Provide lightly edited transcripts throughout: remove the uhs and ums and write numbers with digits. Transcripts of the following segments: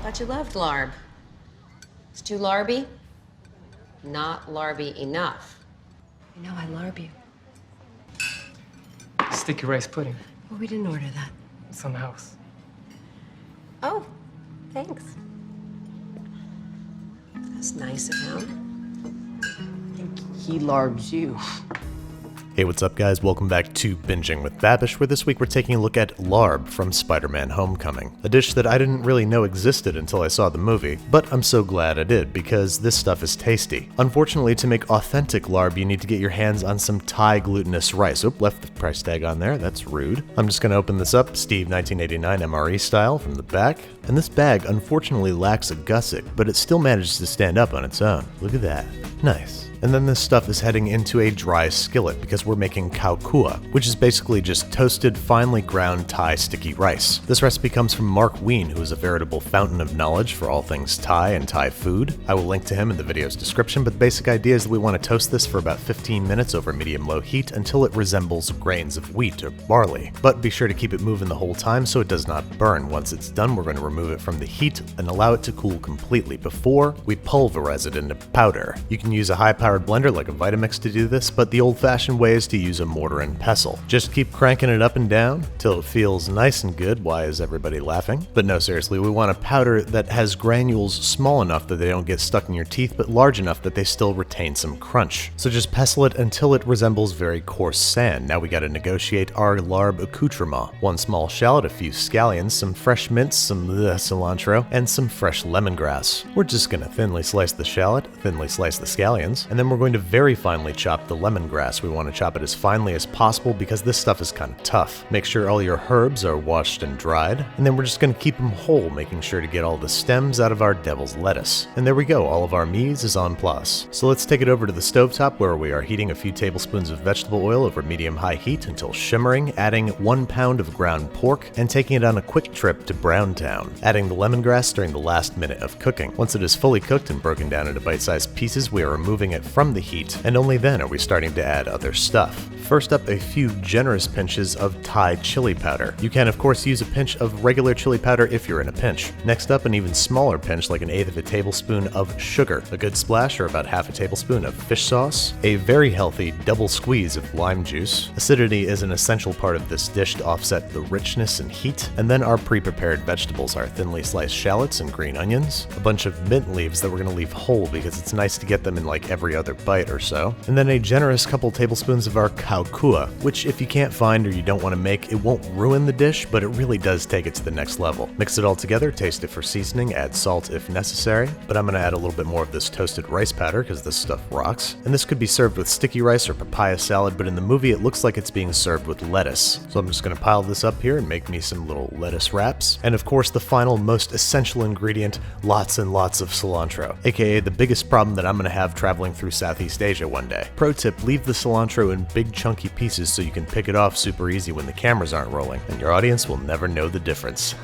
Thought you loved Larb. It's too larby? Not larby enough. You know I larb you. Sticky rice pudding. Well, we didn't order that. It's on the house. Oh, thanks. That's nice of him. I think he larbs you. Hey, what's up guys? Welcome back to Binging with Babish, where this week we're taking a look at Larb from Spider-Man Homecoming. A dish that I didn't really know existed until I saw the movie, but I'm so glad I did, because this stuff is tasty. Unfortunately, to make authentic Larb, you need to get your hands on some Thai glutinous rice. Oop, left the price tag on there, that's rude. I'm just gonna open this up, Steve 1989 MRE style, from the back. And this bag unfortunately lacks a gusset, but it still manages to stand up on its own. Look at that. Nice. And then this stuff is heading into a dry skillet because we're making khao kua, which is basically just toasted, finely ground Thai sticky rice. This recipe comes from Mark Ween, who is a veritable fountain of knowledge for all things Thai and Thai food. I will link to him in the video's description, but the basic idea is that we want to toast this for about 15 minutes over medium-low heat until it resembles grains of wheat or barley. But be sure to keep it moving the whole time so it does not burn. Once it's done, we're going to remove it from the heat and allow it to cool completely before we pulverize it into powder. You can use a high-powered blender like a Vitamix to do this, but the old-fashioned way is to use a mortar and pestle. Just keep cranking it up and down till it feels nice and good. Why is everybody laughing? But no, seriously, we want a powder that has granules small enough that they don't get stuck in your teeth, but large enough that they still retain some crunch. So just pestle it until it resembles very coarse sand. Now we gotta negotiate our Larb accoutrement. One small shallot, a few scallions, some fresh mint, some cilantro, and some fresh lemongrass. We're just gonna thinly slice the shallot, thinly slice the scallions, and then we're going to very finely chop the lemongrass. We want to chop it as finely as possible because this stuff is kind of tough. Make sure all your herbs are washed and dried, and then we're just going to keep them whole, making sure to get all the stems out of our devil's lettuce. And there we go, all of our mise is en place. So let's take it over to the stovetop where we are heating a few tablespoons of vegetable oil over medium-high heat until shimmering, adding 1 pound of ground pork, and taking it on a quick trip to Browntown, adding the lemongrass during the last minute of cooking. Once it is fully cooked and broken down into bite-sized pieces, we are removing it from the heat, and only then are we starting to add other stuff. First up, a few generous pinches of Thai chili powder. You can of course use a pinch of regular chili powder if you're in a pinch. Next up, an even smaller pinch, like 1/8 of a tablespoon of sugar, a good splash or about 1/2 tablespoon of fish sauce, a very healthy double squeeze of lime juice. Acidity is an essential part of this dish to offset the richness and heat, and then our pre-prepared vegetables, our thinly sliced shallots and green onions, a bunch of mint leaves that we're going to leave whole because it's nice to get them in like every other bite or so, and then a generous couple tablespoons of our khao kua, which if you can't find or you don't want to make, it won't ruin the dish, but it really does take it to the next level. Mix it all together, taste it for seasoning, add salt if necessary, but I'm going to add a little bit more of this toasted rice powder because this stuff rocks. And this could be served with sticky rice or papaya salad, but in the movie it looks like it's being served with lettuce. So I'm just going to pile this up here and make me some little lettuce wraps. And of course the final most essential ingredient, lots and lots of cilantro, aka the biggest problem that I'm going to have traveling through Southeast Asia one day. Pro tip, leave the cilantro in big chunky pieces so you can pick it off super easy when the cameras aren't rolling, and your audience will never know the difference.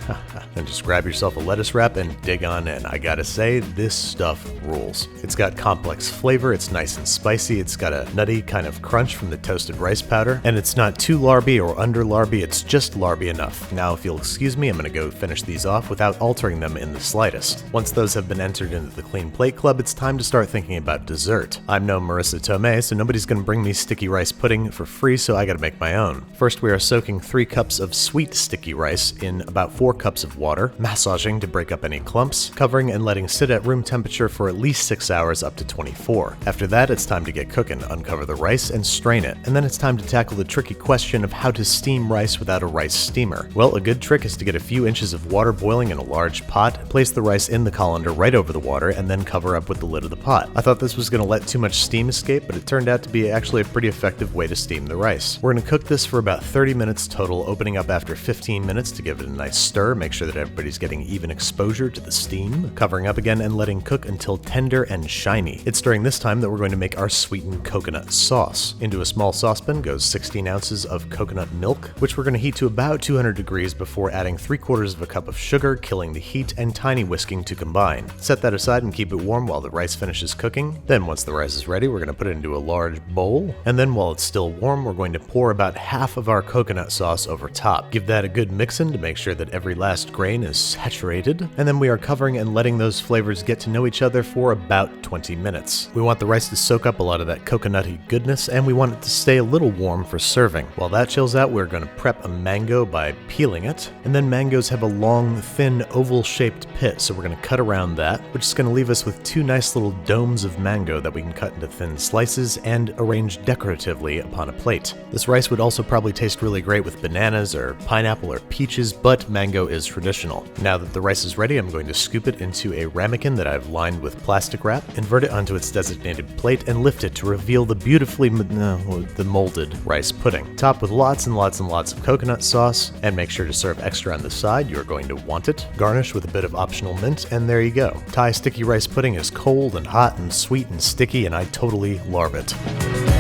And just grab yourself a lettuce wrap and dig on in. I gotta say, this stuff rules. It's got complex flavor, it's nice and spicy, it's got a nutty kind of crunch from the toasted rice powder, and it's not too larby or under larby, it's just larby enough. Now if you'll excuse me, I'm gonna go finish these off without altering them in the slightest. Once those have been entered into the Clean Plate Club, it's time to start thinking about dessert. I'm no Marissa Tomei, so nobody's gonna bring me sticky rice pudding for free, so I gotta make my own. First, we are soaking 3 cups of sweet sticky rice in about 4 cups of water, massaging to break up any clumps, covering and letting sit at room temperature for at least 6 hours up to 24. After that, it's time to get cooking, uncover the rice and strain it. And then it's time to tackle the tricky question of how to steam rice without a rice steamer. Well, a good trick is to get a few inches of water boiling in a large pot, place the rice in the colander right over the water, and then cover up with the lid of the pot. I thought this was gonna let too much steam escape, but it turned out to be actually a pretty effective way to steam the rice. We're gonna cook this for about 30 minutes total, opening up after 15 minutes to give it a nice stir, make sure that everybody's getting even exposure to the steam, covering up again and letting cook until tender and shiny. It's during this time that we're going to make our sweetened coconut sauce. Into a small saucepan goes 16 ounces of coconut milk, which we're going to heat to about 200 degrees before adding 3/4 of a cup of sugar, killing the heat, and tiny whisking to combine. Set that aside and keep it warm while the rice finishes cooking. Then once the rice is ready, we're going to put it into a large bowl, and then while it's still still warm, we're going to pour about half of our coconut sauce over top. Give that a good mix-in to make sure that every last grain is saturated, and then we are covering and letting those flavors get to know each other for about 20 minutes. We want the rice to soak up a lot of that coconutty goodness, and we want it to stay a little warm for serving. While that chills out, we're going to prep a mango by peeling it, and then mangoes have a long, thin, oval-shaped pit, so we're going to cut around that, which is going to leave us with two nice little domes of mango that we can cut into thin slices and arrange decoratively upon a plate. This rice would also probably taste really great with bananas or pineapple or peaches, but mango is traditional. Now that the rice is ready, I'm going to scoop it into a ramekin that I've lined with plastic wrap, invert it onto its designated plate, and lift it to reveal the beautifully the molded rice pudding. Top with lots and lots and lots of coconut sauce, and make sure to serve extra on the side. You're going to want it. Garnish with a bit of optional mint, and there you go. Thai sticky rice pudding is cold and hot and sweet and sticky, and I totally larb it.